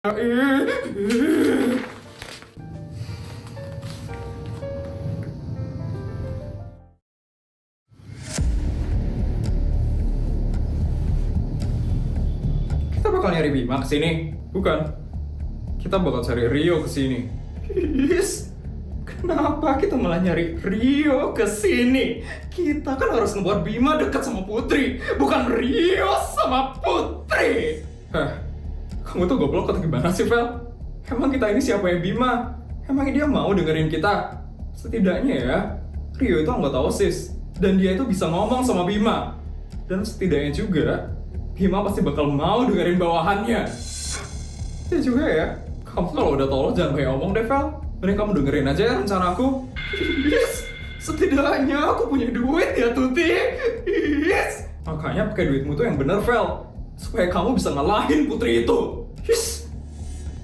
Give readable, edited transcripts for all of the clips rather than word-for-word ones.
Kita bakal nyari Bima kesini, bukan? Kita bakal cari Rio kesini. Yes. Kenapa kita malah nyari Rio kesini? Kita kan harus ngebuat Bima dekat sama Putri, bukan Rio sama Putri. Hah? Kamu tuh goblok atau gimana sih, Vel? Emang kita ini siapa ya Bima? Emang dia mau dengerin kita? Setidaknya ya, Rio itu anggota OSIS, dan dia itu bisa ngomong sama Bima. Dan setidaknya juga, Bima pasti bakal mau dengerin bawahannya. Ya juga ya, kamu kalau udah tolol jangan banyak ngomong deh, Vel. Mending kamu dengerin aja ya rencana aku. Yes, setidaknya aku punya duit ya, Tuti. Yes, makanya pakai duitmu tuh yang bener, Vel, supaya kamu bisa ngalahin Putri itu. Yes.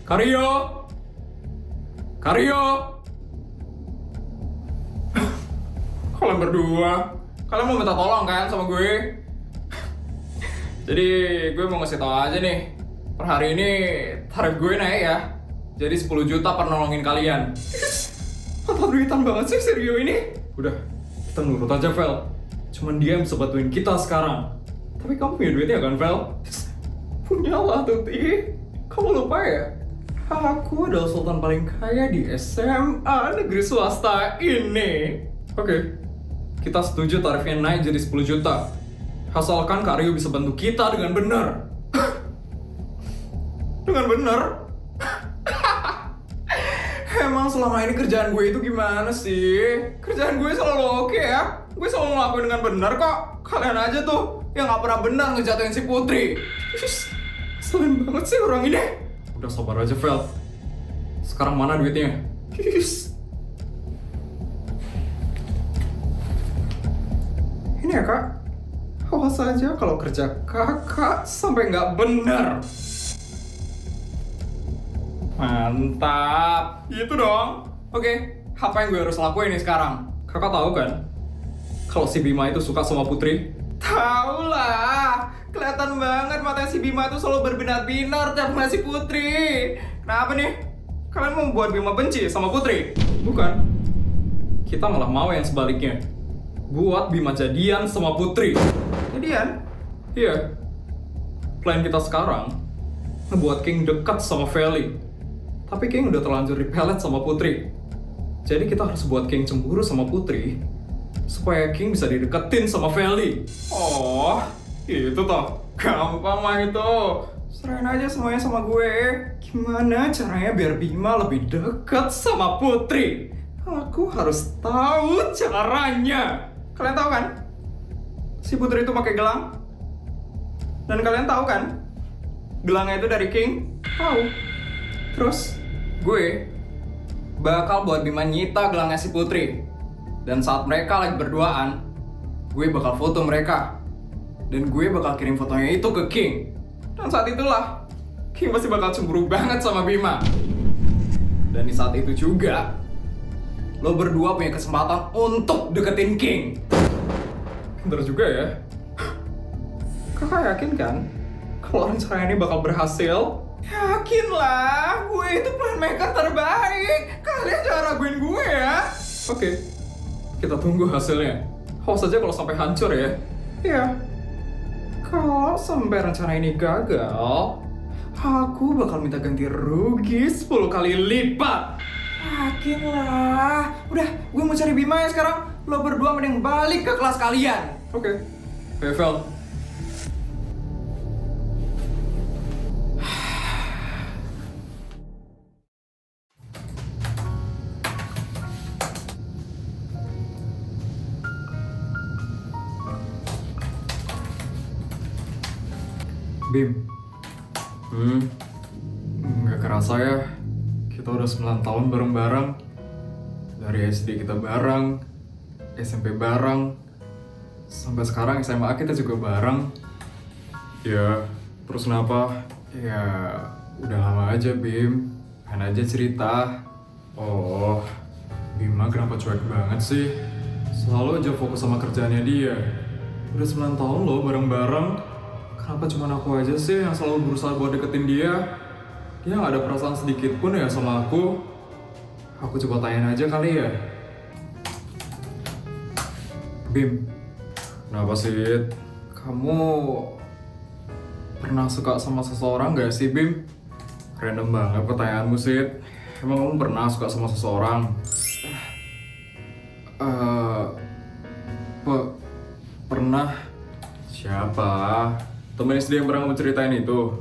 Karyo, kalian berdua, kalian mau minta tolong kan sama gue? Jadi gue mau ngasih tau aja nih, per hari ini tarif gue naik ya. Jadi 10 juta per nolongin kalian. Mata duitan banget sih si Rio ini. Udah, kita nurut aja, Vel. Cuman dia yang bisa bantuin kita sekarang. Tapi kamu punya duitnya kan, Vel? Punya lah, Tuti. Kamu lupa ya? Aku adalah sultan paling kaya di SMA negeri swasta ini. Oke, kita setuju tarifnya naik jadi 10 juta. Asalkan Kak Rio bisa bantu kita dengan benar. Dengan benar? Emang selama ini kerjaan gue itu gimana sih? Kerjaan gue selalu oke ya? Gue selalu ngelakuin dengan benar kok. Kalian aja tuh yang gak pernah benar ngejatuhin si Putri. Selain banget sih orang ini. Udah sabar aja, Vel. Sekarang mana duitnya? Ini ya, Kak. Awas aja kalau kerja kakak sampai nggak benar. Mantap. Gitu dong. Oke, apa yang gue harus lakuin nih sekarang? Kakak tahu kan? Kalau si Bima itu suka sama Putri? Tahu lah. Kelihatan banget mata si Bima itu selalu berbinar-binar tiap ngeliat si Putri. Kenapa nih? Kalian mau membuat Bima benci sama Putri? Bukan. Kita malah mau yang sebaliknya. Buat Bima jadian sama Putri. Jadian? Iya. Plan kita sekarang ngebuat King dekat sama Feli. Tapi King udah terlanjur dipelet sama Putri. Jadi kita harus buat King cemburu sama Putri supaya King bisa dideketin sama Feli. Oh, itu toh. Gampang mah itu. Serahin aja semuanya sama gue. Gimana caranya biar Bima lebih dekat sama Putri? Aku harus tahu caranya. Kalian tahu kan? Si Putri itu pakai gelang. Dan kalian tahu kan? Gelangnya itu dari King. Tahu. Terus gue bakal buat Bima nyita gelangnya si Putri. Dan saat mereka lagi berduaan, gue bakal foto mereka. Dan gue bakal kirim fotonya itu ke King. Dan saat itulah King pasti bakal cemburu banget sama Bima. Dan di saat itu juga lo berdua punya kesempatan untuk deketin King. Pinter juga ya. Kakak yakin kan kalau rencana ini bakal berhasil? Yakin lah, gue itu planmaker terbaik. Kalian jangan raguin gue ya. Oke, kita tunggu hasilnya. Awas aja kalau sampai hancur ya. Iya. Kalau sampai rencana ini gagal, aku bakal minta ganti rugi 10 kali lipat. Yakin lah. Udah, gue mau cari Bima ya sekarang. Lo berdua mending balik ke kelas kalian. Oke. Vel. Bim. Nggak kerasa ya. Kita udah 9 tahun bareng-bareng. Dari SD kita bareng, SMP bareng, sampai sekarang SMA kita juga bareng. Ya, terus kenapa? Ya, udah lama aja Bim. Kan aja cerita. Oh, Bima kenapa cuek banget sih? Selalu aja fokus sama kerjaannya dia. Udah 9 tahun loh bareng-bareng. Kenapa cuma aku aja sih yang selalu berusaha buat deketin dia? dia nggak ada perasaan sedikit pun ya sama aku. Aku coba tanyain aja kali ya. Bim, kenapa sih? Kamu pernah suka sama seseorang gak sih, Bim? Random banget pertanyaanmu, Sid. Emang kamu pernah suka sama seseorang? Pernah. Siapa? Temen SD yang pernah kamu ceritain itu?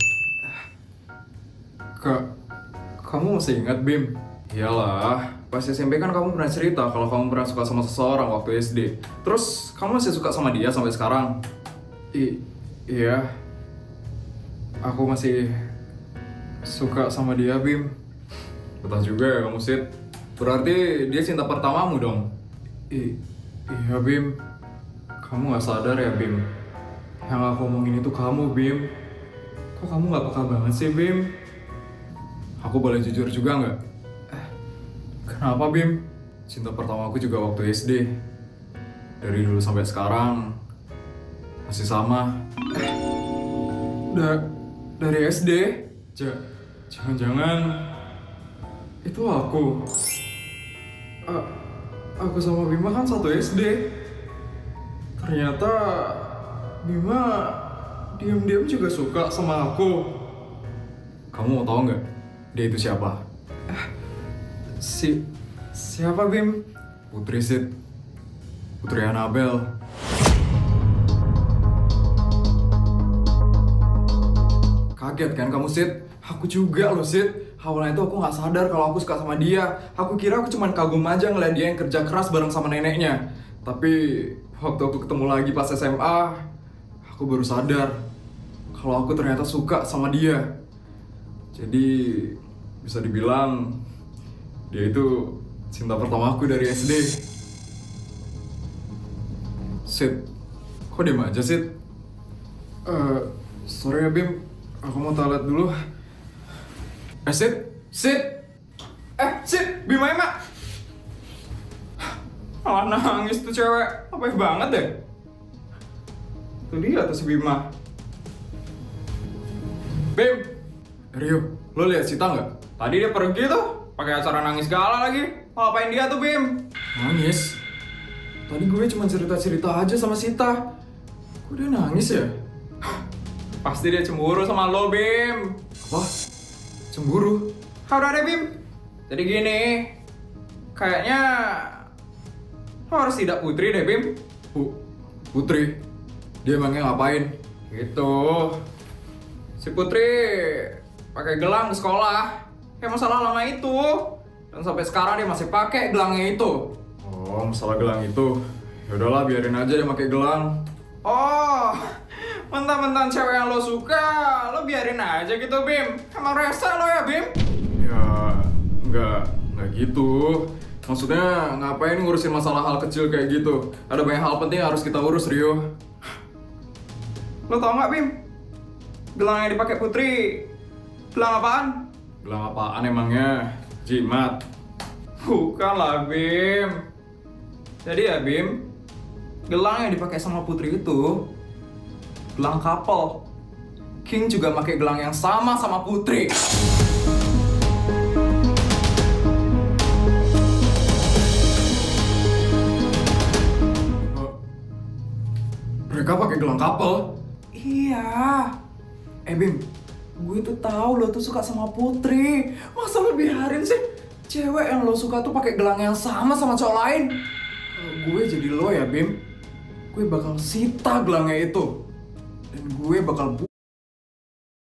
Kamu masih ingat, Bim? Iyalah, pas SMP kan kamu pernah cerita kalau kamu pernah suka sama seseorang waktu SD. Terus, kamu masih suka sama dia sampai sekarang? Iya. Aku masih suka sama dia, Bim. Betah juga ya kamu, Sid. Berarti dia cinta pertamamu dong? Iya, Bim. Kamu gak sadar ya, Bim? Yang aku omongin itu kamu, Bim. Kok kamu gak peka banget sih, Bim? Aku boleh jujur juga nggak? Kenapa, Bim? Cinta pertama aku juga waktu SD. Dari dulu sampai sekarang masih sama. Dari SD? Jangan-jangan itu aku. Aku sama Bima kan satu SD. Ternyata Bima diam-diam juga suka sama aku. Kamu mau tahu nggak dia itu siapa? Siapa, Bim? Putri, Sid. Putri Anabel. Kaget kan kamu, Sid? Aku juga loh, Sid. Awalnya itu aku nggak sadar kalau aku suka sama dia. Aku kira aku cuma kagum aja ngeliat dia yang kerja keras bareng sama neneknya. Tapi waktu aku ketemu lagi pas SMA, aku baru sadar kalau aku ternyata suka sama dia. Jadi bisa dibilang dia itu cinta pertama aku dari SD. Sid, kok diem aja, Sid? Sorry ya, Bim. Aku mau toilet dulu. Sid! Sid! Sid! Bima emak! Malah nangis tuh cewek. Apa banget deh. Tuh dia tuh si Bima. Bim! Rio, lo lihat Sita nggak? Tadi dia pergi tuh, pakai acara nangis gala lagi. Ngapain dia tuh, Bim? Nangis? Tadi gue cuma cerita-cerita aja sama Sita. Kok dia nangis ya? Pasti dia cemburu sama lo, Bim. Apa? Cemburu? Udah deh, Bim. Jadi gini, kayaknya lo harus tidak Putri deh, Bim. Putri? Dia emangnya ngapain? Gitu. Si Putri pakai gelang di sekolah. Kayak masalah lama itu. Dan sampai sekarang dia masih pakai gelangnya itu. Oh, masalah gelang itu. Ya udahlah, biarin aja dia pakai gelang. Oh, mentang-mentang cewek yang lo suka, lo biarin aja gitu, Bim. Emang rese lo ya, Bim? Ya, nggak gitu. Maksudnya ngapain ngurusin masalah hal kecil kayak gitu? Ada banyak hal penting yang harus kita urus, Rio. Lo tau nggak, Bim? Gelang yang dipakai Putri, gelang apaan? Gelang apaan emangnya? Jimat? Bukan lah, Bim. Jadi ya, Bim, gelang yang dipakai sama Putri itu gelang couple. King juga pakai gelang yang sama Putri. Mereka pakai gelang couple? Iya. Bim, gue tuh tahu lo tuh suka sama Putri. Masa lo biarin sih cewek yang lo suka tuh pakai gelang yang sama cowok lain? Kalau gue jadi lo ya, Bim, gue bakal sita gelangnya itu. Dan gue bakal